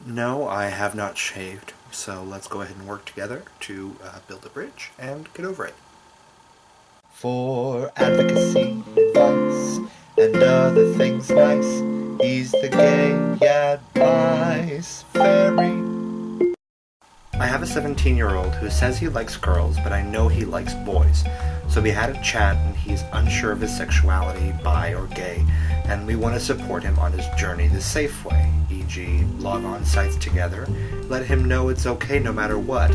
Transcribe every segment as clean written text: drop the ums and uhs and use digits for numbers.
No, I have not shaved, so let's go ahead and work together to build a bridge and get over it. For advocacy, advice, and other things nice, he's the gay advice fairy. I have a 17-year-old who says he likes girls, but I know he likes boys. So we had a chat and he's unsure of his sexuality, bi or gay, and we want to support him on his journey the safe way, e.g. log on sites together, let him know it's okay no matter what,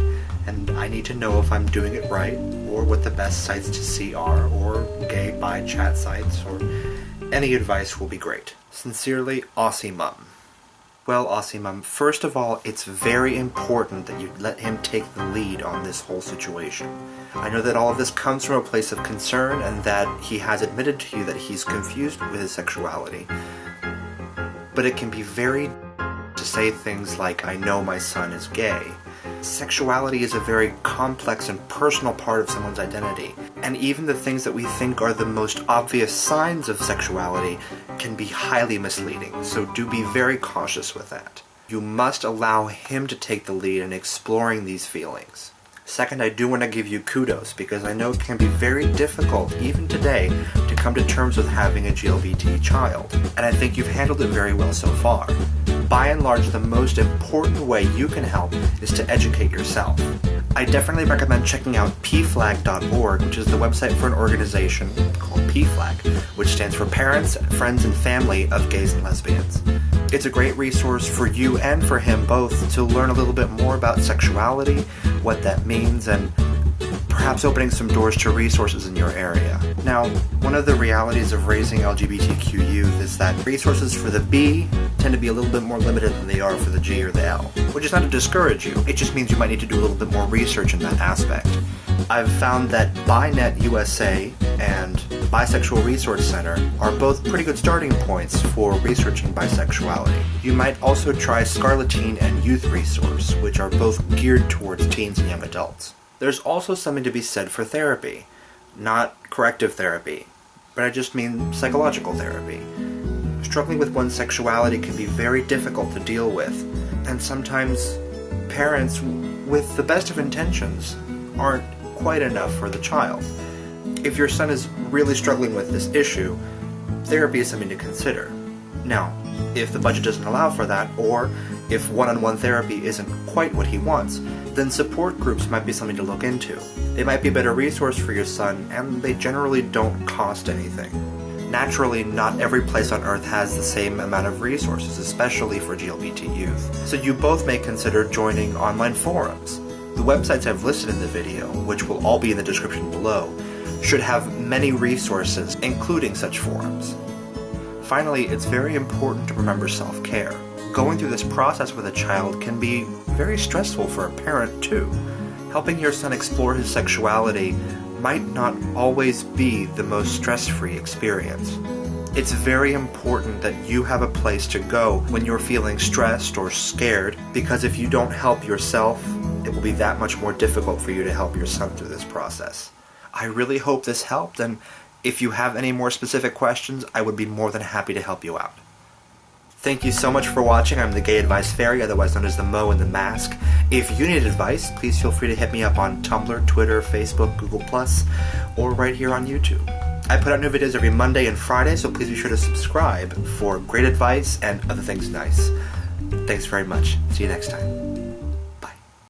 and I need to know if I'm doing it right, or what the best sites to see are, or gay bi chat sites, or any advice will be great. Sincerely, Aussie Mum. Well, Aussie Mum, first of all, it's very important that you let him take the lead on this whole situation. I know that all of this comes from a place of concern and that he has admitted to you that he's confused with his sexuality. But it can be very to say things like, I know my son is gay. Sexuality is a very complex and personal part of someone's identity, and even the things that we think are the most obvious signs of sexuality can be highly misleading, so do be very cautious with that. You must allow him to take the lead in exploring these feelings. Second, I do want to give you kudos, because I know it can be very difficult, even today, to come to terms with having a GLBT child, and I think you've handled it very well so far. By and large, the most important way you can help is to educate yourself. I definitely recommend checking out PFLAG.org, which is the website for an organization called PFLAG, which stands for Parents, Friends, and Family of Gays and Lesbians. It's a great resource for you and for him both to learn a little bit more about sexuality, what that means, and perhaps opening some doors to resources in your area. Now, one of the realities of raising LGBTQ youth is that resources for the B tend to be a little bit more limited than they are for the G or the L, which is not to discourage you, it just means you might need to do a little bit more research in that aspect. I've found that BiNet USA and Bisexual Resource Center are both pretty good starting points for researching bisexuality. You might also try Scarleteen and Youth Resource, which are both geared towards teens and young adults. There's also something to be said for therapy. Not corrective therapy, but I just mean psychological therapy. Struggling with one's sexuality can be very difficult to deal with, and sometimes parents, with the best of intentions, aren't quite enough for the child. If your son is really struggling with this issue, therapy is something to consider. Now, if the budget doesn't allow for that, or if one-on-one therapy isn't quite what he wants, then support groups might be something to look into. They might be a better resource for your son, and they generally don't cost anything. Naturally, not every place on Earth has the same amount of resources, especially for GLBT youth, so you both may consider joining online forums. The websites I've listed in the video, which will all be in the description below, should have many resources, including such forums. Finally, it's very important to remember self-care. Going through this process with a child can be very stressful for a parent too. Helping your son explore his sexuality might not always be the most stress-free experience. It's very important that you have a place to go when you're feeling stressed or scared, because if you don't help yourself, it will be that much more difficult for you to help your son through this process. I really hope this helped, and if you have any more specific questions, I would be more than happy to help you out. Thank you so much for watching. I'm the Gay Advice Fairy, otherwise known as the Mo in the Mask. If you need advice, please feel free to hit me up on Tumblr, Twitter, Facebook, Google+, or right here on YouTube. I put out new videos every Monday and Friday, so please be sure to subscribe for great advice and other things nice. Thanks very much. See you next time.